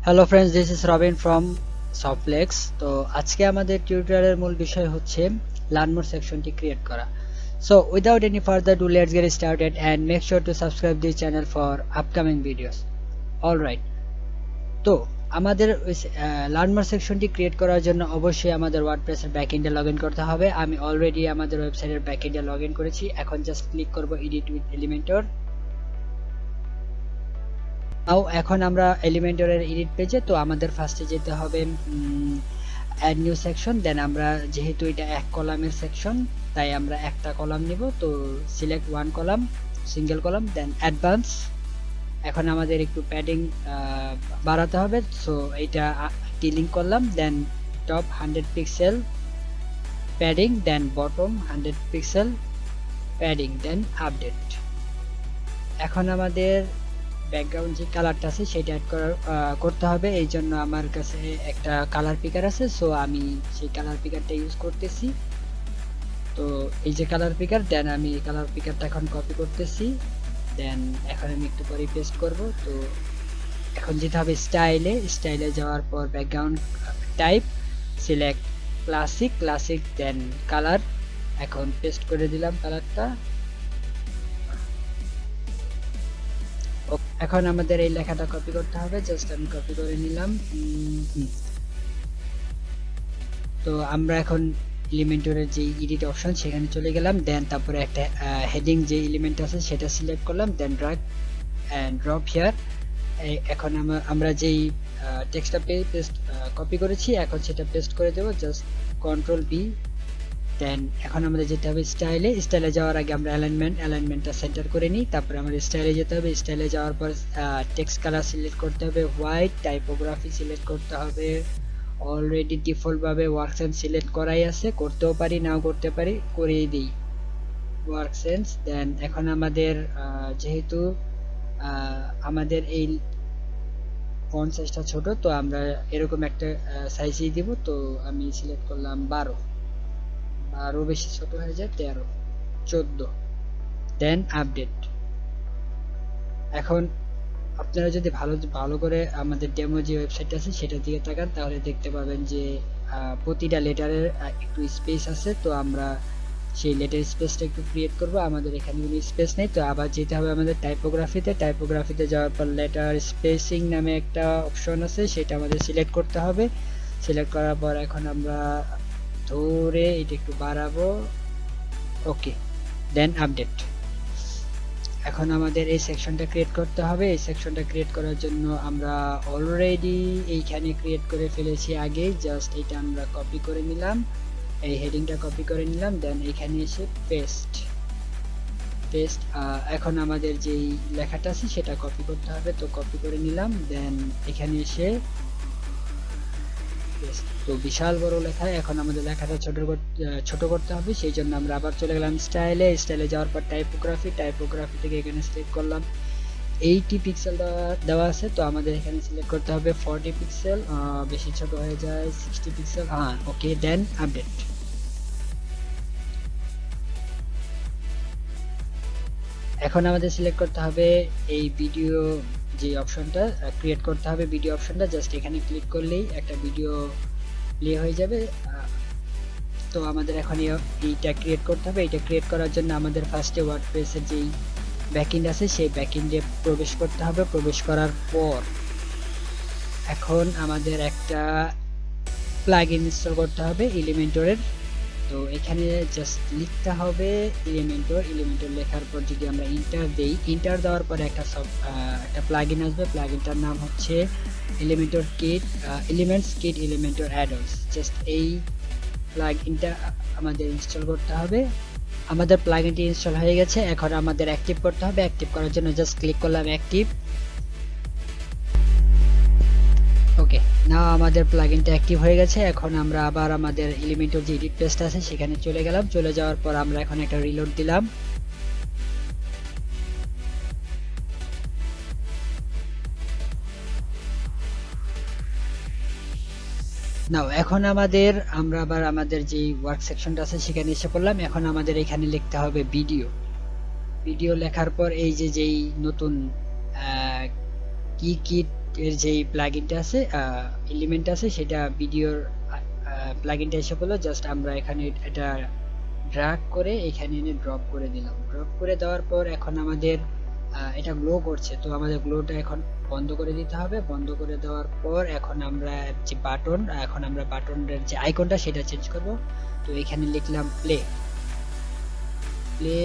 Hello friends, this is Robin from Softplex। তো আজকে আমাদের টিউটোরিয়ালের মূল বিষয় হচ্ছে লার্ন মোর সেকশনটি ক্রিয়েট করা। So without any further ado, let's get started and make sure to subscribe this channel for upcoming videos. Alright, তো আমাদের লার্ন মোর সেকশনটি ক্রিয়েট করার জন্য অবশ্যই আমাদের ওয়ার্ডপ্রেসের ব্যাকএন্ডে লগইন করতে হবে। আমি অলরেডি আমাদের ওয়েবসাইটের ব্যাকএন্ডে লগইন করেছি। এখন জাস্ট ক্লিক করব এডিট উইথ এলিমেন্টর। এখন আমরা এলিমেন্টরের এডিট পেজে, তো আমাদের ফার্স্টে যেতে হবে অ্যাড নিউ সেকশন। দেন আমরা যেহেতু এটা এক কলামের সেকশন, তাই আমরা একটা কলাম নিব। তো select one column, single column, then advance. এখন আমাদের একটু প্যাডিং বাড়াতে হবে, সো এইটা টিলিং করলাম। দেন টপ 100 পিক্সেল প্যাডিং, দেন বটম 100 পিক্সেল প্যাডিং, দেন আপডেট। এখন আমাদের ব্যাকগ্রাউন্ড যে কালারটা আছে সেটা অ্যাড করতে হবে। এই জন্য আমার কাছে একটা কালার পিকার আছে, সো আমি সেই কালার পিকারটা ইউজ করতেছি। তো এই যে কালার পিকার, দেন আমি এই কালার পিকারটা এখন কপি করতেছি। দেন এখন আমি একটু পরে পেস্ট করব। তো এখন যেতে হবে স্টাইলে যাওয়ার পর ব্যাকগ্রাউন্ড টাইপ, সিলেক্ট ক্লাসিক, দেন কালার। এখন পেস্ট করে দিলাম কালারটা। এখন আমাদের এই লেখাটা কপি করতে হবে, জাস্ট আমি কপি করে নিলাম। তো আমরা এখন এলিমেন্টরের যে এডিট অপশন সেখানে চলে গেলাম। দেন তারপরে একটা হেডিং যে এলিমেন্ট আছে সেটা সিলেক্ট করলাম, দেন ড্র্যাগ এন্ড ড্রপ হিয়ার। এখন আমরা যেই টেক্সটটা পেস্ট কপি করেছি, এখন সেটা পেস্ট করে দেব, জাস্ট কন্ট্রোল বি। দেন এখন আমাদের যেতে হবে স্টাইলে যাওয়ার আগে আমরা অ্যালাইনমেন্টটা সেন্টার করে নিই। তারপরে আমাদের স্টাইলে যেতে হবে। স্টাইলে যাওয়ার পর টেক্সট কালার সিলেক্ট করতে হবে হোয়াইট, টাইপোগ্রাফি সিলেক্ট করতে হবে। অলরেডি ডিফল্ট ভাবে ওয়ার্কসেন্স সিলেক্ট করাই আছে, করতেও পারি নাও করতে পারি, করেই দিই ওয়ার্কসেন্স। দেন এখন আমাদের যেহেতু আমাদের এই ফন্ট সাইজটা ছোট, তো আমরা এরকম একটা সাইজই দিব। তো আমি সিলেক্ট করলাম 12, আরো বেশি ছোট হয়ে যায় 13, 14, দেন আপডেট। এখন আপনারা যদি ভালো করে আমাদের ডেমো যে ওয়েবসাইট আছে সেটা দিকে তাকান, তাহলে দেখতে পাবেন যে প্রতিটা লেটারের একটু স্পেস আছে। তো আমরা সেই লেটার স্পেসটা একটু ক্রিয়েট করব। আমাদের এখানে কোনো স্পেস নেই, তো আবার যেতে হবে আমাদের টাইপোগ্রাফিতে যাওয়ার পর লেটার স্পেসিং নামে একটা অপশন আছে, সেটা আমাদের সিলেক্ট করতে হবে। সিলেক্ট করার পর এখন আমরা ধরে এটা একটু বাড়াবো, ওকে, দেন আপডেট। এখন আমাদের এই সেকশনটা ক্রিয়েট করতে হবে। এই সেকশনটা ক্রিয়েট করার জন্য আমরা অলরেডি এইখানে ক্রিয়েট করে ফেলেছি আগে, জাস্ট এটা আমরা কপি করে নিলাম, এই হেডিংটা কপি করে নিলাম। দেন এখানে এসে পেস্ট। এখন আমাদের যেই লেখাটা আছে সেটা কপি করতে হবে, তো কপি করে নিলাম। দেন এখানে এসে তো বিশাল বড় লেখা, এখন আমাদের লেখাটা ছোট করতে হবে। সেই জন্য আমরা আবার চলে গেলাম স্টাইলে যাওয়ার পর টাইপোগ্রাফি থেকে এখানে সিলেক্ট করলাম 80 পিক্সেল দেওয়া আছে, তো আমাদের এখানে সিলেক্ট করতে হবে 40 পিক্সেল, বেশি ছোট হয়ে যায় 60 পিক্সেল, ওকে, দেন আপডেট। এখন আমাদের সিলেক্ট করতে হবে এই ভিডিও যে অপশনটা ক্রিয়েট করতে হবে, ভিডিও অপশনটা জাস্ট এখানে ক্লিক করলেই একটা ভিডিও প্লে হয়ে যাবে। তো আমাদের এখন এইটা ক্রিয়েট করতে হবে। এটা ক্রিয়েট করার জন্য আমাদের ফার্স্টে ওয়ার্ডপ্রেসের যেই ব্যাকএন্ড আছে সেই ব্যাকএন্ডে প্রবেশ করতে হবে। প্রবেশ করার পর এখন আমাদের একটা প্লাগইন ইনস্টল করতে হবে এলিমেন্টরের। তো এখানে জাস্ট লিখতে হবে এলিমেন্টর লেখার পর যদি আমরা এন্টার দেওয়ার পরে একটা প্লাগইন আসবে। প্লাগইনটার নাম হচ্ছে elements kit Elementor add-ons. Just এই প্লাগইনটা আমাদের ইনস্টল করতে হবে। আমাদের প্লাগইনটি ইনস্টল হয়ে গেছে। এখন আমাদের অ্যাক্টিভ করতে হবে। অ্যাক্টিভ করার জন্য জাস্ট ক্লিক করলাম অ্যাক্টিভ, ওকে, নাও আমাদের প্লাগইনটা অ্যাক্টিভ হয়ে গেছে। এখন আমরা আবার আমাদের এলিমেন্টর যে এডিট পেজটা আছে সেখানে চলে গেলাম। চলে যাওয়ার পর আমরা এখন একটা রিলোড দিলাম। নাও এখন আমরা আবার আমাদের যে ওয়ার্ক সেকশনটা আছে সেখানে এসে পড়লাম। এখন আমাদের এখানে লিখতে হবে ভিডিও লেখার পর এই যেই নতুন কি এর যেই প্লাগইনটা আছে এলিমেন্ট আছে সেটা ভিডিওর প্লাগইনটা এসে বললো, জাস্ট আমরা এখানে এটা ড্র্যাগ করে এখানে এনে ড্রপ করে দিলাম। ড্রপ করে দেওয়ার পর এখন আমাদের এটা গ্লো করছে, তো আমাদের গ্লোটা এখন বন্ধ করে দিতে হবে। বন্ধ করে দেওয়ার পর এখন আমরা যে বাটন, এখন আমরা বাটনের যে আইকনটা সেটা চেঞ্জ করব। তো এখানে লিখলাম প্লে প্লে,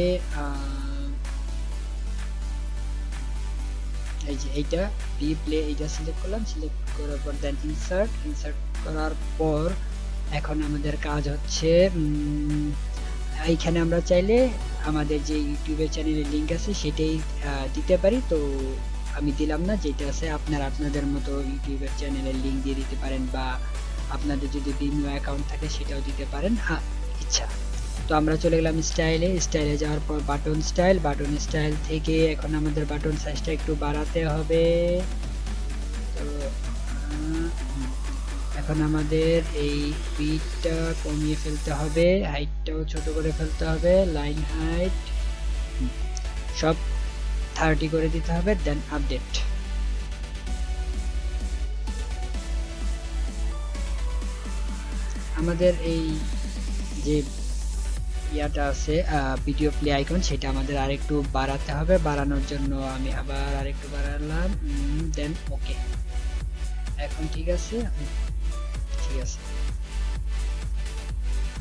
এই যে এইটা বি প্লে, এইটা সিলেক্ট করলাম। সিলেক্ট করার পর দেন ইনসার্ট করার পর এখন আমাদের কাজ হচ্ছে এইখানে আমরা চাইলে আমাদের যে ইউটিউবের চ্যানেলের লিঙ্ক আছে সেটাই দিতে পারি। তো আমি দিলাম না, যেটা আছে আপনাদের মতো ইউটিউবের চ্যানেলের লিঙ্ক দিয়ে দিতে পারেন, বা আপনাদের যদি ভিমিও অ্যাকাউন্ট থাকে সেটাও দিতে পারেন ইচ্ছা। তো আমরা চলে গেলাম স্টাইলে যাওয়ার পর বাটন স্টাইল থেকে এখন আমাদের বাটন সাইজটা একটু বাড়াতে হবে। তো এখন আমাদের এই উইডথটা কমিয়ে ফেলতে হবে, হাইটটাও ছোট করে ফেলতে হবে, লাইন হাইট সব 30 করে দিতে হবে। দেন আপডেট। আমাদের এই যে ইয়াটা আছে ভিডিও প্লে আইকন, সেটা আমাদের আরেকটু বাড়াতে হবে। বাড়ানোর জন্য আমি আবার আরেকটু বাড়ালাম, দেন ওকে। এখন ঠিক আছে,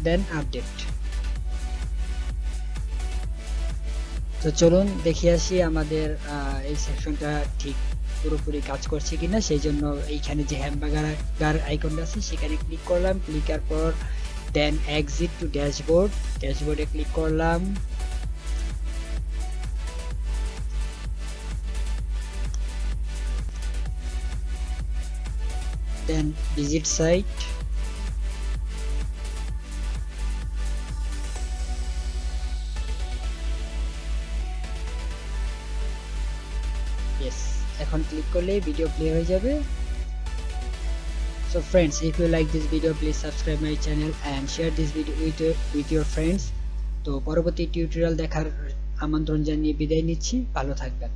দেন আপডেট। তো চলুন দেখে আসি আমাদের এই সেকশনটা ঠিক পুরোপুরি কাজ করছে কিনা। সেই জন্য এইখানে যে হ্যামবার্গার আইকনটা আছে সেখানে ক্লিক করলাম। ক্লিকের পর দেন এক্সিট টু ড্যাশবোর্ডে ক্লিক করলাম। দেন ভিজিট সাইট, এখন ক্লিক করলেই ভিডিও প্লে হয়ে যাবে। So friends, if you like this video, please subscribe my channel and share this video with your friends. তো পরবর্তী টিউটোরিয়াল দেখার আমন্ত্রণ জানিয়ে বিদায় নিচ্ছি। ভালো থাকবেন।